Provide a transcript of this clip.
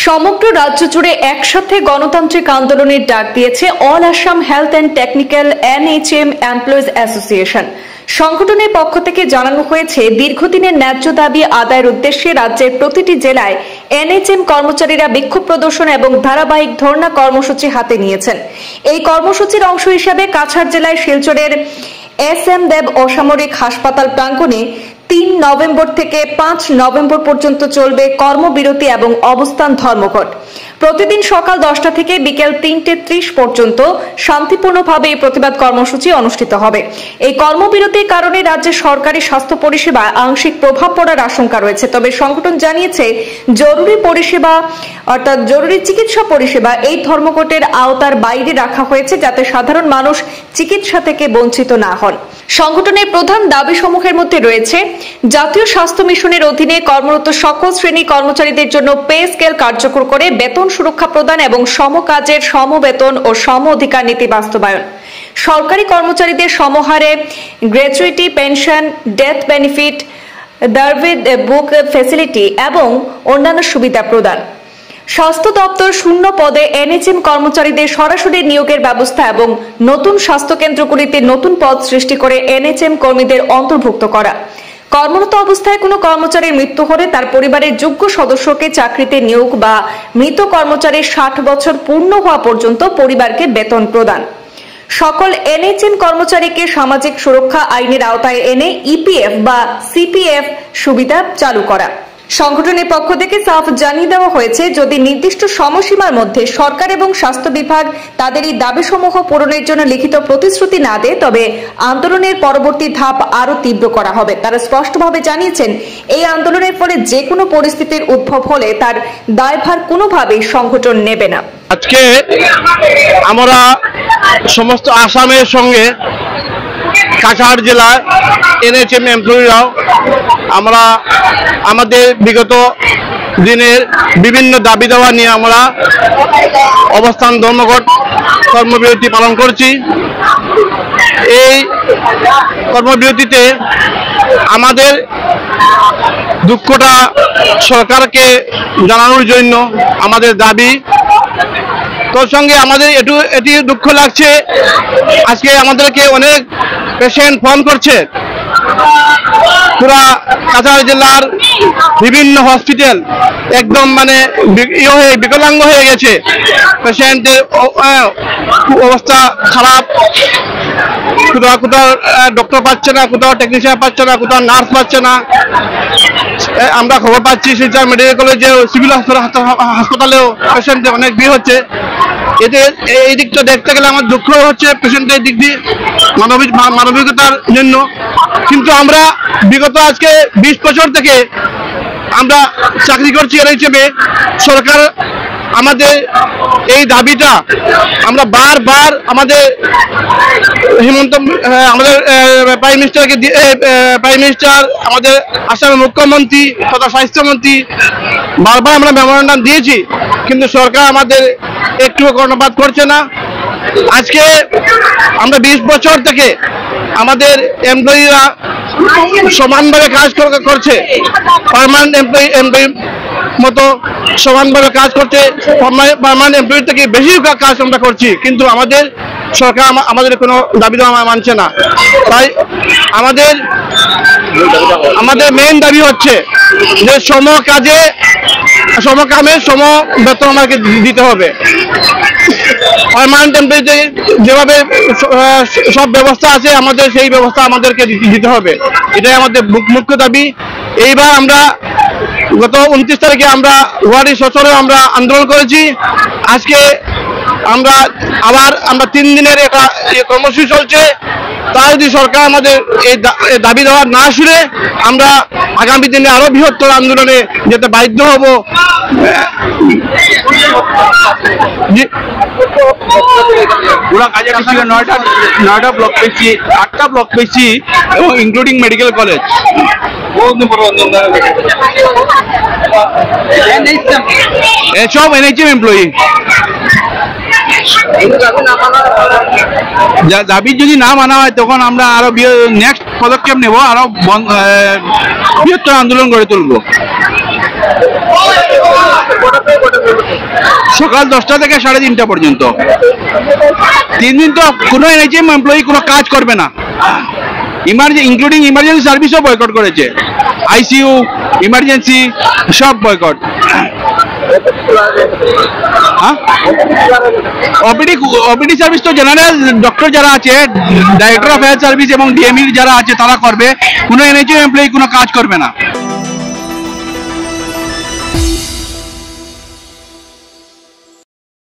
সমগ্র রাজ্য জুড়ে একসাথে গণতান্ত্রিক আন্দোলনের ডাক দিয়েছে all Assam health and technical NHM employees association. সংগঠনের পক্ষ থেকে জানানো হয়েছে, দীর্ঘদিনের ন্যায্য দাবি আদায়ের উদ্দেশ্যে রাজ্যের প্রতিটি জেলায় NHM কর্মচারীরা বিক্ষোভ প্রদর্শন এবং ধারাবাহিক ধর্ণা কর্মসূচি হাতে নিয়েছেন। এই কর্মসূচির অংশ হিসাবে কাছাড় জেলায় শিলচরের SM দেব অসামরিক হাসপাতাল প্রাঙ্গণে 3 নভেম্বর থেকে 5 নভেম্বর পর্যন্ত চলবে কর্মবিরতি এবং অবস্থান ধর্মঘট। প্রতিদিন সকাল 10টা থেকে বিকেল 3:30 পর্যন্ত শান্তিপূর্ণভাবে এই প্রতিবাদ কর্মসূচি অনুষ্ঠিত হবে। এই কর্মবিরতির কারণে রাজ্যের সরকারি স্বাস্থ্য পরিষেবায় আংশিক প্রভাব পড়ার আশঙ্কা রয়েছে। তবে সংগঠন জানিয়েছে, জরুরি পরিষেবা অর্থাৎ জরুরি চিকিৎসা পরিষেবা এই ধর্মঘটের আওতার বাইরে রাখা হয়েছে, যাতে সাধারণ মানুষ চিকিৎসা থেকে বঞ্চিত না হন। সংগঠনের প্রধান দাবিসমূহের মধ্যে রয়েছে জাতীয় স্বাস্থ্য মিশনের অধীনে কর্মরত সকল শ্রেণী কর্মচারীদের জন্য পে স্কেল কার্যকর করে বেতন সুরক্ষা প্রদান এবং সমকাজের সমবেতন ও সম অধিকার নীতি বাস্তবায়ন, সরকারি কর্মচারীদের সমহারে গ্র্যাচুইটি, পেনশন, ডেথ বেনিফিট, দারভিড বুক ফ্যাসিলিটি এবং অন্যান্য সুবিধা প্রদান। স্বাস্থ্য দপ্তর শূন্য পদে NHM কর্মচারীদের সরাসরি নিয়োগের ব্যবস্থা এবং নতুন স্বাস্থ্য কেন্দ্রগুলিতে নতুন পদ সৃষ্টি করে NHM কর্মীদের অন্তর্ভুক্ত করা। কর্মরত অবস্থায় কোনো কর্মচারীর মৃত্যু হলে তার পরিবারের যোগ্য সদস্যকে চাকরিতে নিয়োগ বা মৃত কর্মচারীর 60 বছর পূর্ণ হওয়া পর্যন্ত পরিবারকে বেতন প্রদান। সকল NHM কর্মচারীকে সামাজিক সুরক্ষা আইনের আওতায় এনে EPF বা CPF সুবিধা চালু করা। সংগঠনের পক্ষ থেকে সাফ জানিয়ে দেওয়া হয়েছে, যদি নির্দিষ্ট সময়সীমার মধ্যে সরকার এবং স্বাস্থ্য বিভাগ তাদের এই দাবিসমূহ পূরণের জন্য লিখিত প্রতিশ্রুতি না দেয়, তবে আন্দোলনের পরবর্তী ধাপ আরো তীব্র করা হবে। তারা স্পষ্টভাবে জানিয়েছেন, এই আন্দোলনের ফলে যে কোনো পরিস্থিতির উদ্ভব হলে তার দায়ভার কোনোভাবেই সংগঠন নেবে না। আজকে আমরা সমস্ত আসামের সঙ্গে কাছাড় জেলার NHM এমপ্লয়িরাও আমরা আমাদের বিগত দিনের বিভিন্ন দাবি দেওয়া নিয়ে আমরা অবস্থান ধর্মঘট কর্মবিরতি পালন করছি। এই কর্মবিরতিতে আমাদের দুঃখটা সরকারকে জানানোর জন্য আমাদের দাবি। তোর সঙ্গে আমাদের এটি দুঃখ লাগছে, আজকে আমাদেরকে অনেক পেশেন্ট ফোন করছে। পুরা কাছাড় জেলার বিভিন্ন হসপিটাল একদম বিকলাঙ্গ হয়ে গেছে। পেশেন্টের অবস্থা খারাপ, কোথাও ডক্টর পাচ্ছে না, কোথাও টেকনিশিয়ান পাচ্ছে না, কোথাও নার্স পাচ্ছে না। আমরা খবর পাচ্ছি শিলচর মেডিকেল কলেজে, সিভিল হাসপাতালেও পেশেন্টের অনেক ভিড় হচ্ছে। এই দিকটা দেখতে গেলে আমার দুঃখ হচ্ছে পেশেন্টের দিক দিয়ে, মানবিকতার জন্য। কিন্তু আমরা বিগত আজকে 20 বছর থেকে আমরা চাকরি করছি NHM। সরকার আমাদের এই দাবিটা আমরা বারবার আমাদের আমাদের প্রাইম মিনিস্টার, আমাদের আসামের মুখ্যমন্ত্রী তথা স্বাস্থ্যমন্ত্রী বারবার আমরা মেমোরেন্ডাম দিয়েছি, কিন্তু সরকার আমাদের একটুও কর্ণপাত করছে না। আজকে আমরা 20 বছর থেকে আমাদের এমপ্লয়িরা সমানভাবে কাজ করছে, পার্মানেন্ট এমপ্লয়ি মতো সমানভাবে কাজ করছে, পার্মানেন্ট এমপ্লয়ি থেকে বেশি কাজ আমরা করছি, কিন্তু আমাদের সরকার আমাদের কোনো দাবি দেওয়া মানছে না। তাই আমাদের মেইন দাবি হচ্ছে যে সমকামে সম বেতন আমাকে দিতে হবে। পার্মানেন্ট এমপ্লয়িতে যেভাবে সব ব্যবস্থা আছে আমাদের সেই ব্যবস্থা আমাদেরকে দিতে হবে, এটাই আমাদের মুখ্য দাবি। এইবার আমরা গত 29 তারিখে আমরা ওয়ার্ডি সচরে আমরা আন্দোলন করেছি। আজকে আমরা 3 দিনের একটা কর্মসূচি চলছে। তা যদি সরকার আমাদের এই দাবি দেওয়া না শুনে, আমরা আগামী দিনে আরো বৃহত্তর আন্দোলনে যেতে বাধ্য হব। নয়টা ব্লক পেয়েছি, 8টা ব্লক পেয়েছি এবং ইনক্লুডিং মেডিকেল কলেজ। সব NHM এমপ্লয়ি। দাবি যদি না মানা হয় তখন আমরা আরো নেক্সট পদক্ষেপ নেব, আরো বৃহত্তর আন্দোলন গড়ে তুলব। সকাল 10টা থেকে 3:30 পর্যন্ত। 3 দিন তো কোনো এনএইচএম এমপ্লয়ি কোনো কাজ করবে না, ইনক্লুডিং ইমার্জেন্সি সার্ভিসও বয়কট করেছে, আইসিইউ, ইমার্জেন্সি সব বয়কট। ওপিডি সার্ভিস তো জেনারেল ডক্টর যারা আছে, ডাইরেক্টর অফ হেলথ সার্ভিস এবং ডিএমই যারা আছে তারা করবে, কোনো এনএইচএম এমপ্লয়ি কোনো কাজ করবে না।